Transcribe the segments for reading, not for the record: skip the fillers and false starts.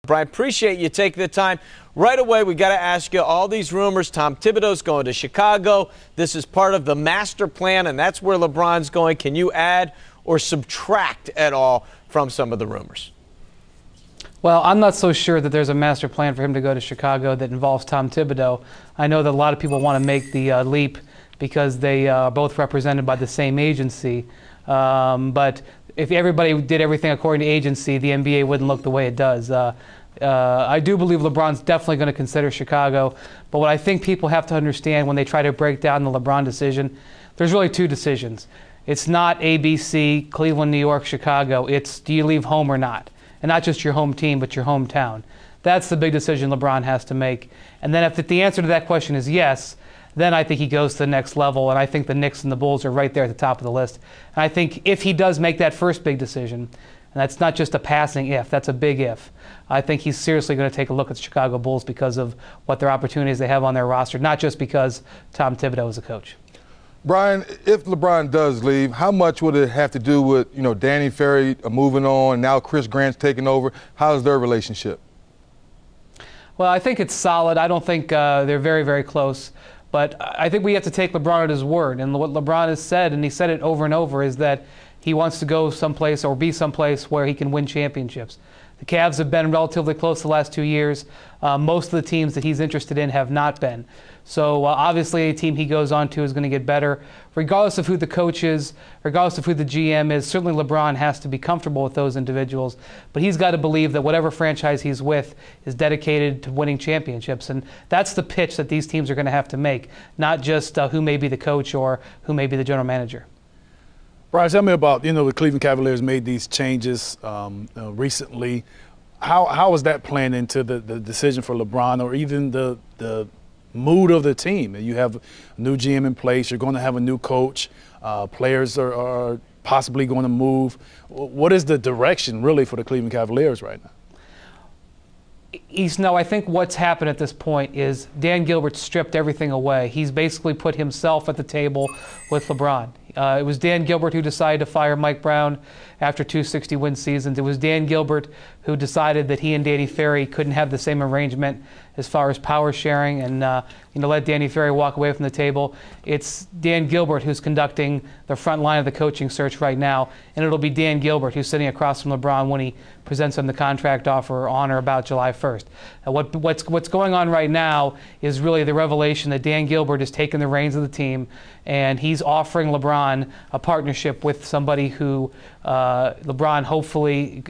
Brian, appreciate you taking the time. Right away, we got to ask you, all these rumors, Tom Thibodeau's going to Chicago. This is part of the master plan, and that's where LeBron's going. Can you add or subtract at all from some of the rumors? Well, I'm not so sure that there's a master plan for him to go to Chicago that involves Tom Thibodeau. I know that a lot of people want to make the leap because they are both represented by the same agency. But if everybody did everything according to agency, the NBA wouldn't look the way it does. I do believe LeBron's definitely going to consider Chicago. But what I think people have to understand when they try to break down the LeBron decision, there's really two decisions. It's not ABC, Cleveland, New York, Chicago. It's do you leave home or not? And not just your home team, but your hometown. That's the big decision LeBron has to make. And then if the answer to that question is yes, then I think he goes to the next level, and I think the Knicks and the Bulls are right there at the top of the list. And I think if he does make that first big decision, and that's not just a passing if, that's a big if, I think he's seriously going to take a look at the Chicago Bulls because of what their opportunities they have on their roster, not just because Tom Thibodeau is a coach. Brian, if LeBron does leave, how much would it have to do with, Danny Ferry moving on, now Chris Grant's taking over? How's their relationship? Well, I think it's solid. I don't think they're very, very close. But I think we have to take LeBron at his word. And what LeBron has said, and he said it over and over, is that he wants to go someplace or be someplace where he can win championships. The Cavs have been relatively close the last 2 years. Most of the teams that he's interested in have not been. So obviously a team he goes on to is going to get better. Regardless of who the coach is, regardless of who the GM is, certainly LeBron has to be comfortable with those individuals. But he's got to believe that whatever franchise he's with is dedicated to winning championships. And that's the pitch that these teams are going to have to make, not just who may be the coach or who may be the general manager. Brian, tell me about, the Cleveland Cavaliers made these changes recently. How was that playing into the decision for LeBron or even the mood of the team? You have a new GM in place. You're going to have a new coach. Players are possibly going to move. What is the direction really for the Cleveland Cavaliers right now? I think what's happened at this point is Dan Gilbert stripped everything away. He's basically put himself at the table with LeBron. It was Dan Gilbert who decided to fire Mike Brown after 2 60-win seasons. It was Dan Gilbert who decided that he and Danny Ferry couldn't have the same arrangement as far as power sharing and let Danny Ferry walk away from the table. It's Dan Gilbert who's conducting the front line of the coaching search right now, and it'll be Dan Gilbert who's sitting across from LeBron when he presents him the contract offer on or about July 1st. What's going on right now is really the revelation that Dan Gilbert has taken the reins of the team, and he's offering LeBron a partnership with somebody who LeBron hopefully,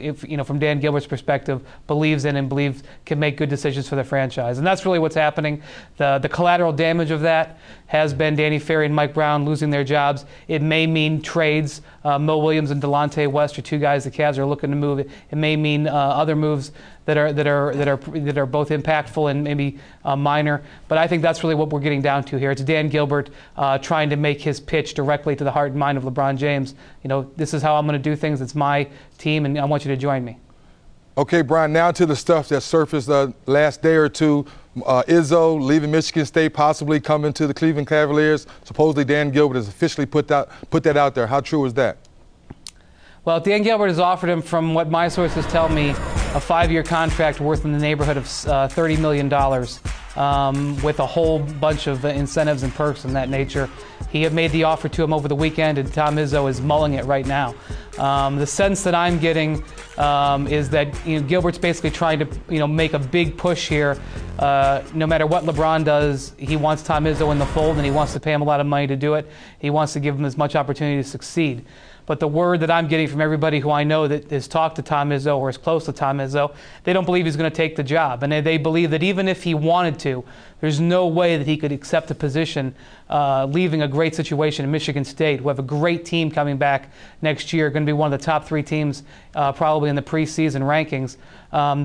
from Dan Gilbert's perspective, believes in and believes can make good decisions for the franchise. And that's really what's happening. The collateral damage of that has been Danny Ferry and Mike Brown losing their jobs. It may mean trades. Mo Williams and Delonte West are two guys the Cavs are looking to move. It may mean other moves that are both impactful and maybe minor. But I think that's really what we're getting down to here. It's Dan Gilbert trying to make his pitch directly to the heart and mind of LeBron James. This is how I'm going to do things. It's my team, and I want you to join me. Okay, Brian, now to the stuff that surfaced the last day or two. Izzo leaving Michigan State, possibly coming to the Cleveland Cavaliers. Supposedly Dan Gilbert has officially put that out there. How true is that? Well, Dan Gilbert has offered him, from what my sources tell me, a 5-year contract worth in the neighborhood of $30 million with a whole bunch of incentives and perks in that nature. He had made the offer to him over the weekend, and Tom Izzo is mulling it right now. The sense that I'm getting is that Gilbert's basically trying to make a big push here. No matter what LeBron does, he wants Tom Izzo in the fold, and he wants to pay him a lot of money to do it. He wants to give him as much opportunity to succeed. But the word that I'm getting from everybody who I know that has talked to Tom Izzo or is close to Tom Izzo, they don't believe he's going to take the job. And they believe that even if he wanted to, there's no way that he could accept a position leaving a great situation in Michigan State, who have a great team coming back next year, going to be one of the top 3 teams probably in the preseason rankings,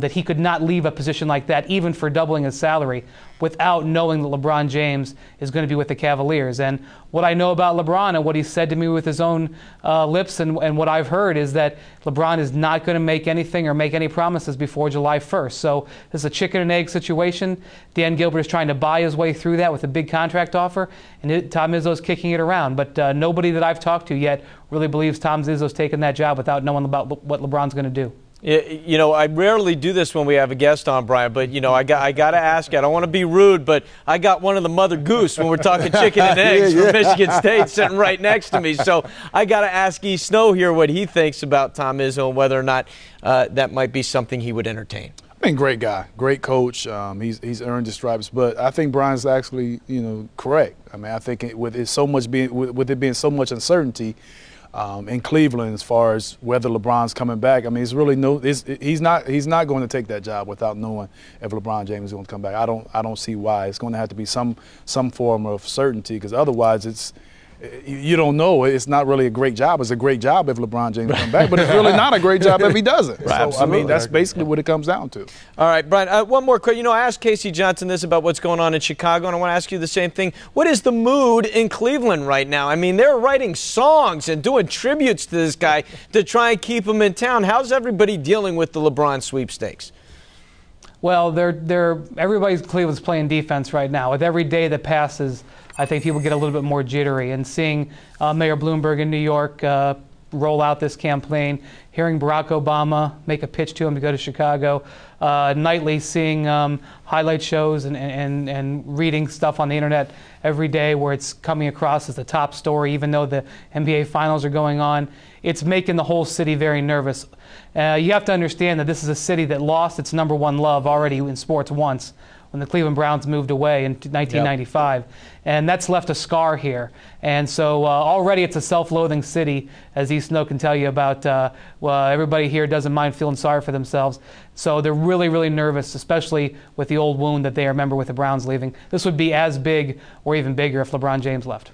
that he could not leave a position like that, even for doubling his salary, without knowing that LeBron James is going to be with the Cavaliers. And what I know about LeBron and what he said to me with his own lips and what I've heard is that LeBron is not going to make anything or make any promises before July 1st. So this is a chicken and egg situation. Dan Gilbert is trying to buy his way through that with a big contract offer, and Tom Izzo's kicking it around. But nobody that I've talked to yet really believes Tom Izzo's taking that job without knowing about what LeBron's going to do. You know, I rarely do this when we have a guest on, Brian, but, you know, I got to ask you. I don't want to be rude, but I got one of the Mother Goose when we're talking chicken and eggs from Michigan State sitting right next to me. So I got to ask E. Snow here what he thinks about Tom Izzo and whether or not that might be something he would entertain. I mean, great guy, great coach. He's earned his stripes, but I think Brian's actually, you know, correct. I mean, I think with it being so much uncertainty in Cleveland as far as whether LeBron's coming back, I mean, he's not going to take that job without knowing if LeBron James is going to come back. I don't see why. It's going to have to be some form of certainty, because otherwise you don't know. It's not really a great job. It's a great job if LeBron James comes back, but it's really not a great job if he doesn't. Right, so, I mean, that's basically what it comes down to. All right, Brian, one more question. You know, I asked Casey Johnson this about what's going on in Chicago, and I want to ask you the same thing. What is the mood in Cleveland right now? I mean, they're writing songs and doing tributes to this guy to try and keep him in town. How's everybody dealing with the LeBron sweepstakes? Well, everybody's Cleveland's playing defense right now. With every day that passes, I think people get a little bit more jittery. And seeing Mayor Bloomberg in New York roll out this campaign, hearing Barack Obama make a pitch to him to go to Chicago, nightly seeing highlight shows and reading stuff on the internet every day where it's coming across as the top story, even though the NBA Finals are going on. It's making the whole city very nervous. You have to understand that this is a city that lost its #1 love already in sports once, when the Cleveland Browns moved away in 1995. Yep. And that's left a scar here. And so already it's a self-loathing city, as E. Snow can tell you about. Well, everybody here doesn't mind feeling sorry for themselves. So they're really, really nervous, especially with the old wound that they remember with the Browns leaving. This would be as big or even bigger if LeBron James left.